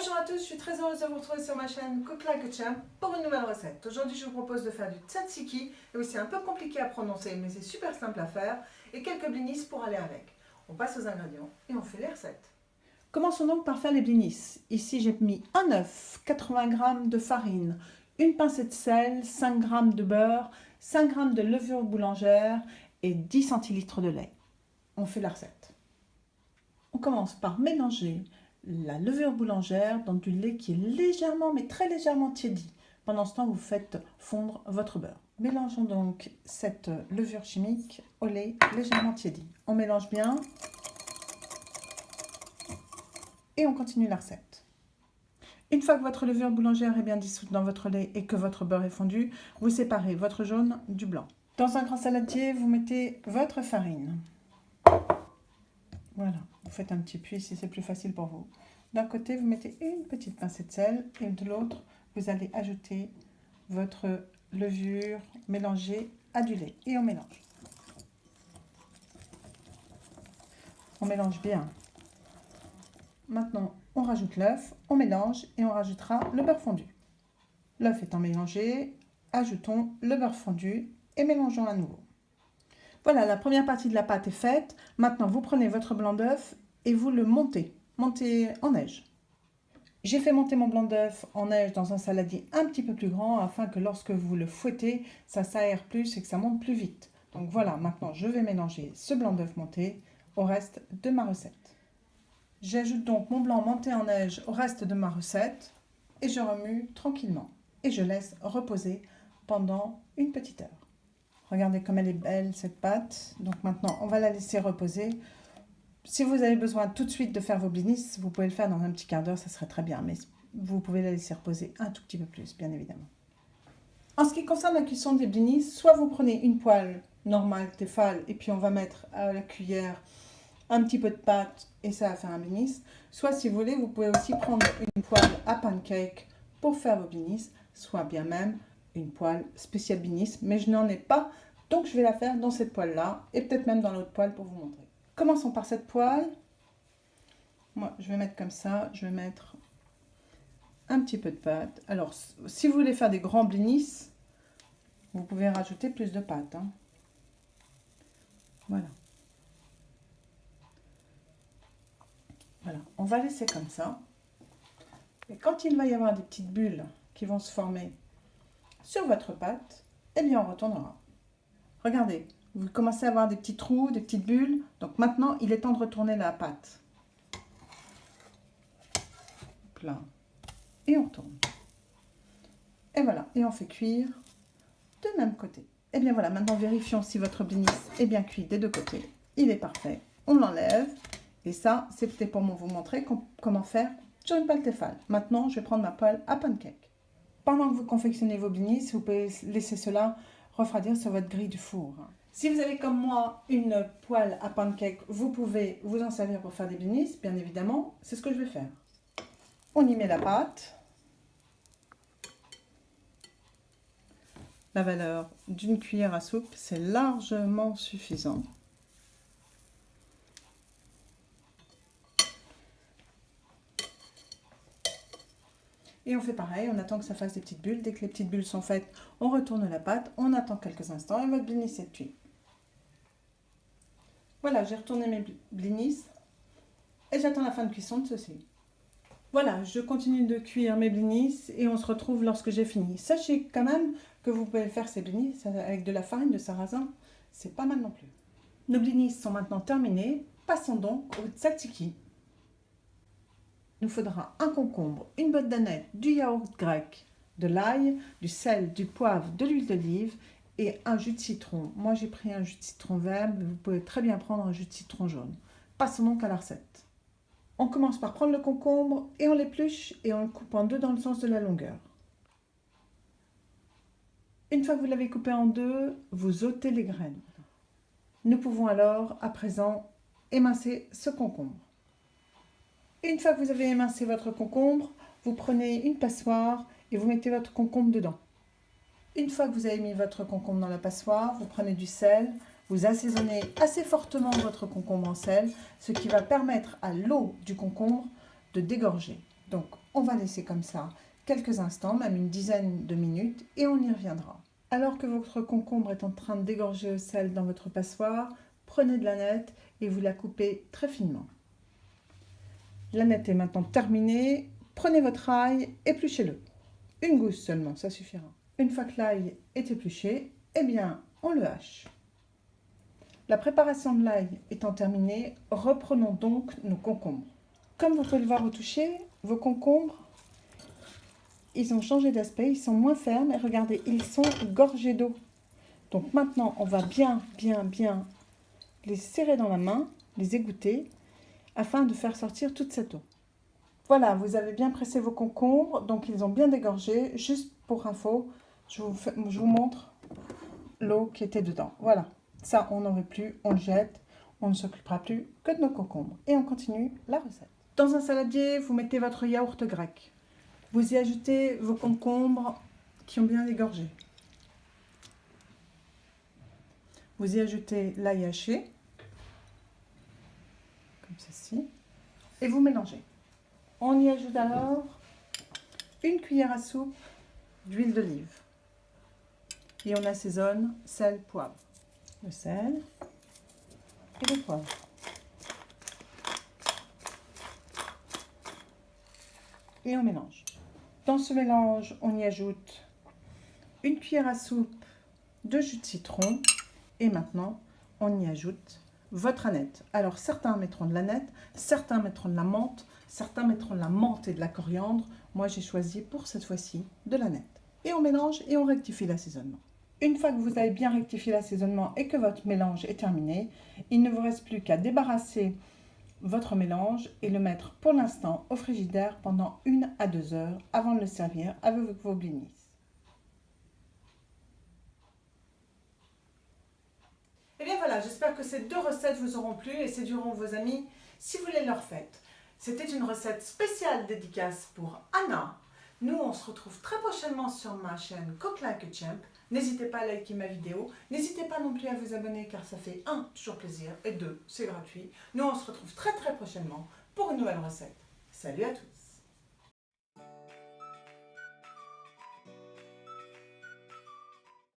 Bonjour à tous, je suis très heureuse de vous retrouver sur ma chaîne Cook Like a Champ pour une nouvelle recette. Aujourd'hui, je vous propose de faire du tzatziki. Et oui, c'est un peu compliqué à prononcer, mais c'est super simple à faire. Et quelques blinis pour aller avec. On passe aux ingrédients et on fait les recettes. Commençons donc par faire les blinis. Ici, j'ai mis un œuf, 80 g de farine, une pincée de sel, 5 g de beurre, 5 g de levure boulangère et 10 centilitres de lait. On fait la recette. On commence par mélanger la levure boulangère dans du lait qui est légèrement, mais très légèrement tiédi. Pendant ce temps, vous faites fondre votre beurre. Mélangeons donc cette levure chimique au lait légèrement tiédi. On mélange bien et on continue la recette. Une fois que votre levure boulangère est bien dissoute dans votre lait et que votre beurre est fondu, vous séparez votre jaune du blanc. Dans un grand saladier, vous mettez votre farine. Voilà, vous faites un petit puits si c'est plus facile pour vous. D'un côté, vous mettez une petite pincée de sel et de l'autre, vous allez ajouter votre levure mélangée à du lait. Et on mélange. On mélange bien. Maintenant, on rajoute l'œuf, on mélange et on rajoutera le beurre fondu. L'œuf étant mélangé, ajoutons le beurre fondu et mélangeons à nouveau. Voilà, la première partie de la pâte est faite. Maintenant, vous prenez votre blanc d'œuf et vous le montez. Montez en neige. J'ai fait monter mon blanc d'œuf en neige dans un saladier un petit peu plus grand afin que lorsque vous le fouettez, ça s'aère plus et que ça monte plus vite. Donc voilà, maintenant je vais mélanger ce blanc d'œuf monté au reste de ma recette. J'ajoute donc mon blanc monté en neige au reste de ma recette et je remue tranquillement. Et je laisse reposer pendant une petite heure. Regardez comme elle est belle cette pâte. Donc maintenant, on va la laisser reposer. Si vous avez besoin tout de suite de faire vos blinis, vous pouvez le faire dans un petit quart d'heure, ça serait très bien. Mais vous pouvez la laisser reposer un tout petit peu plus, bien évidemment. En ce qui concerne la cuisson des blinis, soit vous prenez une poêle normale, Tefal, et puis on va mettre à la cuillère un petit peu de pâte et ça va faire un blinis. Soit si vous voulez, vous pouvez aussi prendre une poêle à pancake pour faire vos blinis, soit bien même une poêle spéciale blinis, mais je n'en ai pas, donc je vais la faire dans cette poêle-là, et peut-être même dans l'autre poêle pour vous montrer. Commençons par cette poêle. Moi, je vais mettre comme ça, je vais mettre un petit peu de pâte. Alors, si vous voulez faire des grands blinis, vous pouvez rajouter plus de pâte. Hein. Voilà. Voilà, on va laisser comme ça. Et quand il va y avoir des petites bulles qui vont se former sur votre pâte, eh bien on retournera. Regardez, vous commencez à avoir des petits trous, des petites bulles. Donc maintenant, il est temps de retourner la pâte. Là. Et on retourne. Et voilà, et on fait cuire de même côté. Et bien voilà, maintenant vérifions si votre blinis est bien cuit des deux côtés. Il est parfait. On l'enlève. Et ça, c'était pour vous montrer comment faire sur une poêle Tefal. Maintenant, je vais prendre ma poêle à pancake. Pendant que vous confectionnez vos blinis, vous pouvez laisser cela refroidir sur votre grille du four. Si vous avez comme moi une poêle à pancake, vous pouvez vous en servir pour faire des blinis, bien évidemment. C'est ce que je vais faire. On y met la pâte. La valeur d'une cuillère à soupe, c'est largement suffisant. Et on fait pareil, on attend que ça fasse des petites bulles. Dès que les petites bulles sont faites, on retourne la pâte, on attend quelques instants et votre blinis est cuit. Voilà, j'ai retourné mes blinis et j'attends la fin de cuisson de ceci. Voilà, je continue de cuire mes blinis et on se retrouve lorsque j'ai fini. Sachez quand même que vous pouvez faire ces blinis avec de la farine de sarrasin, c'est pas mal non plus. Nos blinis sont maintenant terminés, passons donc au tzatziki. Il nous faudra un concombre, une botte d'aneth, du yaourt grec, de l'ail, du sel, du poivre, de l'huile d'olive et un jus de citron. Moi j'ai pris un jus de citron vert, mais vous pouvez très bien prendre un jus de citron jaune. Passons donc à la recette. On commence par prendre le concombre et on l'épluche et on le coupe en deux dans le sens de la longueur. Une fois que vous l'avez coupé en deux, vous ôtez les graines. Nous pouvons alors, à présent, émincer ce concombre. Une fois que vous avez émincé votre concombre, vous prenez une passoire et vous mettez votre concombre dedans. Une fois que vous avez mis votre concombre dans la passoire, vous prenez du sel, vous assaisonnez assez fortement votre concombre en sel, ce qui va permettre à l'eau du concombre de dégorger. Donc On va laisser comme ça quelques instants, même une dizaine de minutes, et on y reviendra. Alors que votre concombre est en train de dégorger au sel dans votre passoire, prenez de l'aneth et vous la coupez très finement. L'aneth est maintenant terminée. Prenez votre ail, épluchez-le. Une gousse seulement, ça suffira. Une fois que l'ail est épluché, eh bien, on le hache. La préparation de l'ail étant terminée, reprenons donc nos concombres. Comme vous pouvez le voir au toucher, vos concombres, ils ont changé d'aspect, ils sont moins fermes et regardez, ils sont gorgés d'eau. Donc maintenant, on va bien les serrer dans la main, les égoutter, afin de faire sortir toute cette eau. Voilà, vous avez bien pressé vos concombres, donc ils ont bien dégorgé. Juste pour info, je vous montre l'eau qui était dedans. Voilà, ça on n'en veut plus, on le jette, on ne s'occupera plus que de nos concombres. Et on continue la recette. Dans un saladier, vous mettez votre yaourt grec. Vous y ajoutez vos concombres qui ont bien dégorgé. Vous y ajoutez l'ail haché, comme ceci, et vous mélangez. On y ajoute alors une cuillère à soupe d'huile d'olive. Et on assaisonne sel, poivre. Le sel et le poivre. Et on mélange. Dans ce mélange, on y ajoute une cuillère à soupe de jus de citron. Et maintenant, on y ajoute votre aneth. Alors, certains mettront de l'aneth, certains mettront de la menthe, certains mettront de la menthe et de la coriandre. Moi, j'ai choisi pour cette fois-ci de l'aneth. Et on mélange et on rectifie l'assaisonnement. Une fois que vous avez bien rectifié l'assaisonnement et que votre mélange est terminé, il ne vous reste plus qu'à débarrasser votre mélange et le mettre pour l'instant au frigidaire pendant 1 à 2 heures avant de le servir avec vos blinis. Et bien voilà, j'espère que ces 2 recettes vous auront plu et séduiront vos amis si vous les leur faites. C'était une recette spéciale dédicace pour Anna. Nous, on se retrouve très prochainement sur ma chaîne Cook Like a Champ. N'hésitez pas à liker ma vidéo. N'hésitez pas non plus à vous abonner car ça fait 1, toujours plaisir, et 2, c'est gratuit. Nous, on se retrouve très prochainement pour une nouvelle recette. Salut à tous!